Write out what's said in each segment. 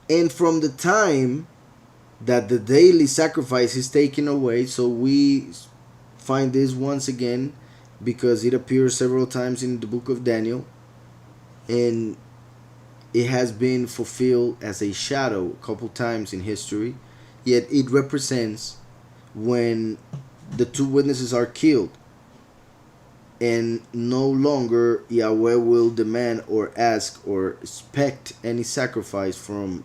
And from the time that the daily sacrifice is taken away, so we find this once again because it appears several times in the book of Daniel, and it has been fulfilled as a shadow a couple times in history, yet it represents when the two witnesses are killed, and no longer Yahweh will demand or ask or expect any sacrifice from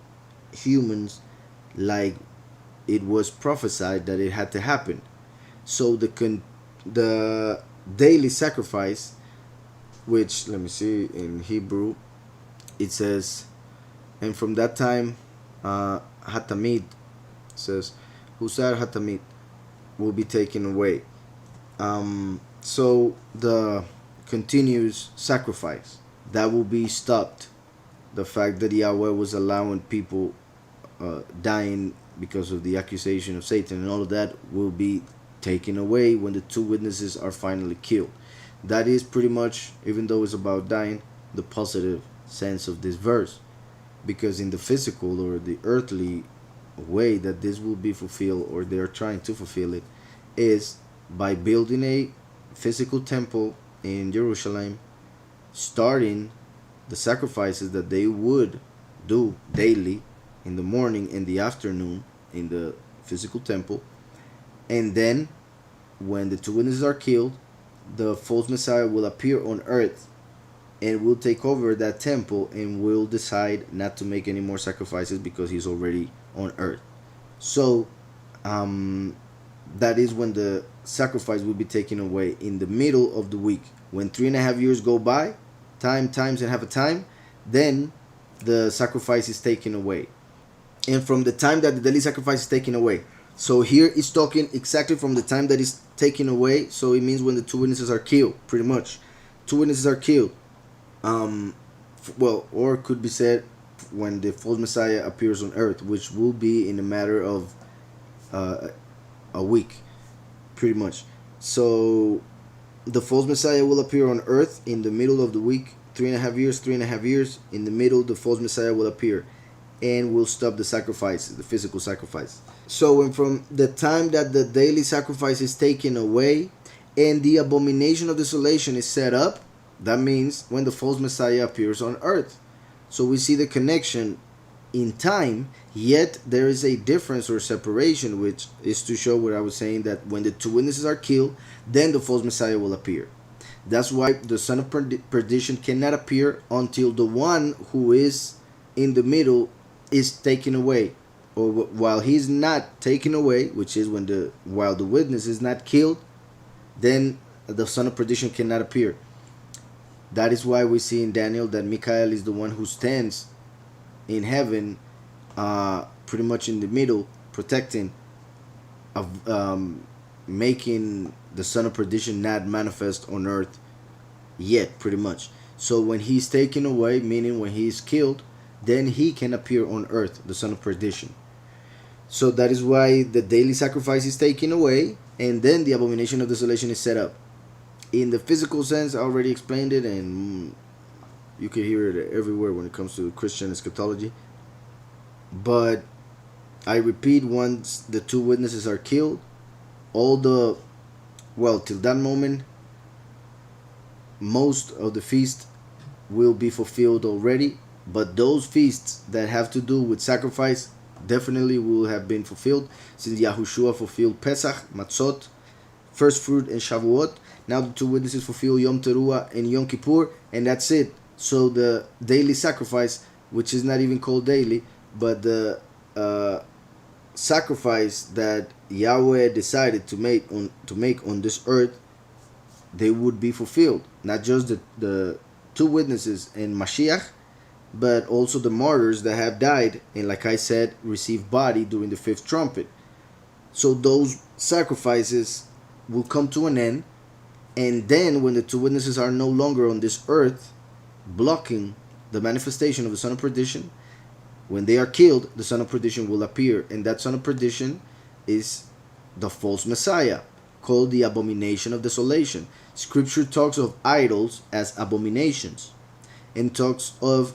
humans like it was prophesied that it had to happen. So the daily sacrifice, which let me see in Hebrew, it says, and from that time, Hatamid says, Husar Hatamid will be taken away. So the continuous sacrifice that will be stopped. The fact that Yahweh was allowing people dying because of the accusation of Satan and all of that will be taken away when the two witnesses are finally killed. That is pretty much, even though it's about dying, the positive sense of this verse. Because in the physical or the earthly way that this will be fulfilled, or they're trying to fulfill it, is by building a physical temple in Jerusalem, starting the sacrifices that they would do daily in the morning and the afternoon in the physical temple, and then when the two witnesses are killed, the false Messiah will appear on earth and will take over that temple and will decide not to make any more sacrifices because he's already on earth. So that is when the sacrifice will be taken away in the middle of the week. When 3.5 years go by, times and half a time, then the sacrifice is taken away. And from the time that the daily sacrifice is taken away. So here it's talking exactly from the time that it's taken away. So it means when the two witnesses are killed, pretty much. Two witnesses are killed. Well, or it could be said when the false Messiah appears on earth, which will be in a matter of a week, pretty much. So the false Messiah will appear on earth in the middle of the week, 3.5 years. In the middle, the false Messiah will appear and will stop the sacrifices, the physical sacrifice. So when from the time that the daily sacrifice is taken away and the abomination of desolation is set up, that means when the false Messiah appears on earth. So we see the connection in time, yet there is a difference or separation, which is to show what I was saying, that when the two witnesses are killed, then the false Messiah will appear. That's why the son of perdition cannot appear until the one who is in the middle is taken away, or while he's not taken away, which is while the witness is not killed, then the son of perdition cannot appear. That is why we see in Daniel that Michael is the one who stands in heaven, pretty much in the middle, protecting, making the son of perdition not manifest on earth yet, pretty much. So when he's taken away, meaning when he's killed, then he can appear on earth, the son of perdition. So that is why the daily sacrifice is taken away, and then the abomination of desolation is set up. In the physical sense, I already explained it, and you can hear it everywhere when it comes to Christian eschatology. But I repeat, once the two witnesses are killed, till that moment, most of the feast will be fulfilled already. But those feasts that have to do with sacrifice definitely will have been fulfilled, since Yahushua fulfilled Pesach, Matzot, first fruit, and Shavuot. Now the two witnesses fulfill Yom Teruah and Yom Kippur, and that's it. So the daily sacrifice, which is not even called daily, but the sacrifice that Yahweh decided to make on this earth, they would be fulfilled. Not just the two witnesses and Mashiach, but also the martyrs that have died and, like I said, received body during the fifth trumpet. So those sacrifices will come to an end, and then when the two witnesses are no longer on this earth, blocking the manifestation of the son of perdition, when they are killed, the son of perdition will appear, and that son of perdition is the false Messiah, called the abomination of desolation. Scripture talks of idols as abominations, and talks of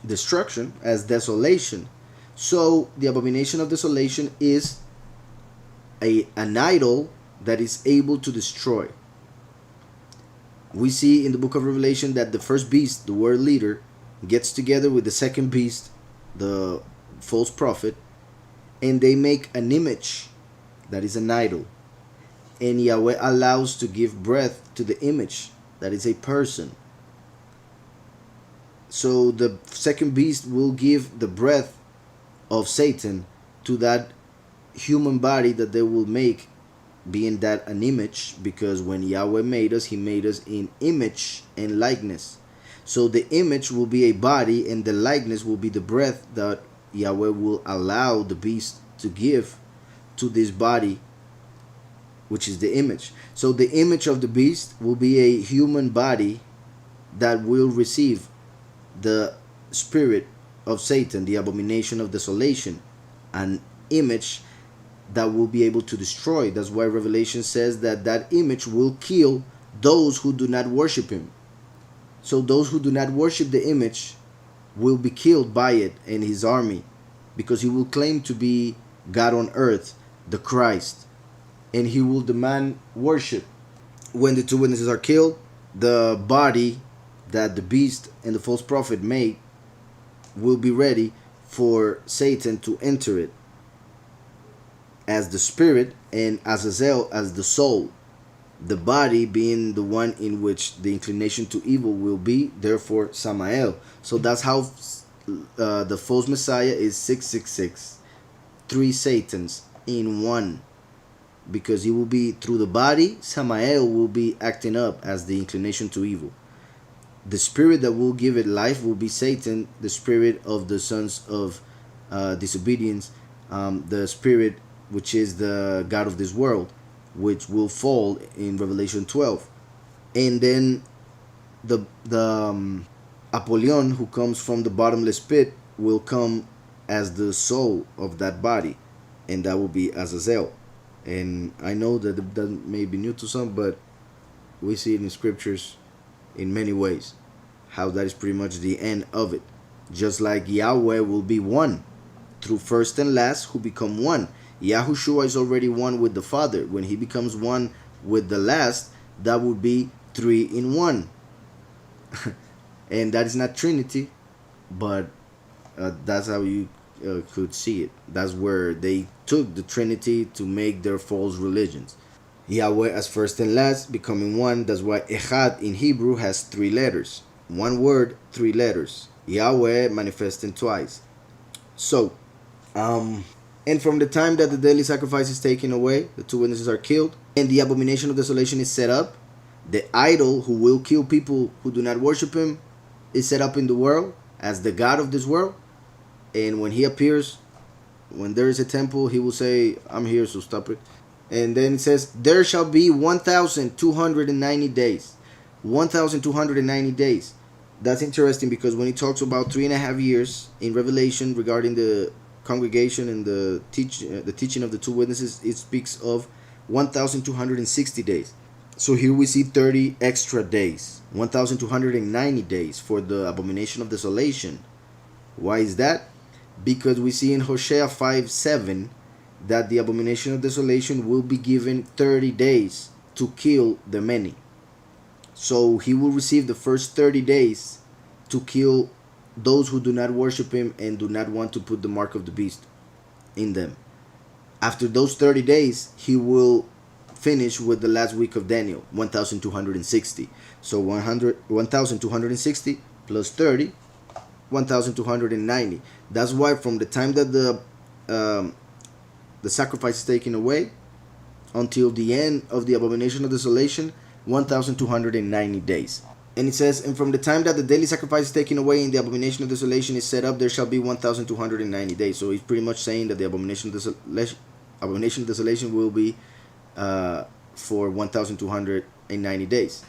destruction, as desolation. So the abomination of desolation is an idol that is able to destroy. We see in the book of Revelation that the first beast, the world leader, gets together with the second beast, the false prophet, and they make an image that is an idol. And Yahweh allows to give breath to the image that is a person. So the second beast will give the breath of Satan to that human body that they will make, being that an image, because when Yahweh made us, he made us in image and likeness. So the image will be a body, and the likeness will be the breath that Yahweh will allow the beast to give to this body, which is the image. So the image of the beast will be a human body that will receive the spirit of Satan, the abomination of desolation, an image that will be able to destroy. That's why Revelation says that that image will kill those who do not worship him. So those who do not worship the image will be killed by it and his army, because he will claim to be God on earth, the Christ, and he will demand worship. When the two witnesses are killed, the body that the beast and the false prophet made will be ready for Satan to enter it as the spirit, and Azazel as the soul, the body being the one in which the inclination to evil will be, therefore Samael. So that's how the false Messiah is 666, three Satans in one, because he will be through the body. Samael will be acting up as the inclination to evil. The spirit that will give it life will be Satan, the spirit of the sons of disobedience, the spirit which is the God of this world, which will fall in Revelation 12. And then the Apollyon, who comes from the bottomless pit, will come as the soul of that body, and that will be Azazel. And I know that that may be new to some, but we see it in scriptures in many ways, how that is pretty much the end of it. Just like Yahweh will be one through first and last, who become one. Yahushua is already one with the Father. When he becomes one with the last, that would be 3 in 1. And that is not Trinity, but that's how you could see it. That's where they took the Trinity to make their false religions. Yahweh as first and last, becoming one. That's why Echad in Hebrew has 3 letters. One word, 3 letters. Yahweh manifesting twice. So, and from the time that the daily sacrifice is taken away, the two witnesses are killed, and the abomination of desolation is set up, the idol who will kill people who do not worship him is set up in the world as the God of this world. And when he appears, when there is a temple, he will say, I'm here, so stop it. And then it says, there shall be 1,290 days. 1,290 days. That's interesting, because when he talks about 3.5 years in Revelation regarding the congregation and the teaching of the two witnesses, it speaks of 1,260 days. So here we see 30 extra days, 1,290 days for the abomination of desolation. Why is that? Because we see in Hosea 5:7 that the abomination of desolation will be given 30 days to kill the many. So he will receive the first 30 days to kill those who do not worship him and do not want to put the mark of the beast in them. After those 30 days, he will finish with the last week of Daniel, 1,260. So 1,260 plus 30, 1,290. That's why from the time that the sacrifice is taken away until the end of the abomination of desolation, 1,290 days. And it says, and from the time that the daily sacrifice is taken away and the abomination of desolation is set up, there shall be 1,290 days. So he's pretty much saying that the abomination of desolation will be for 1,290 days.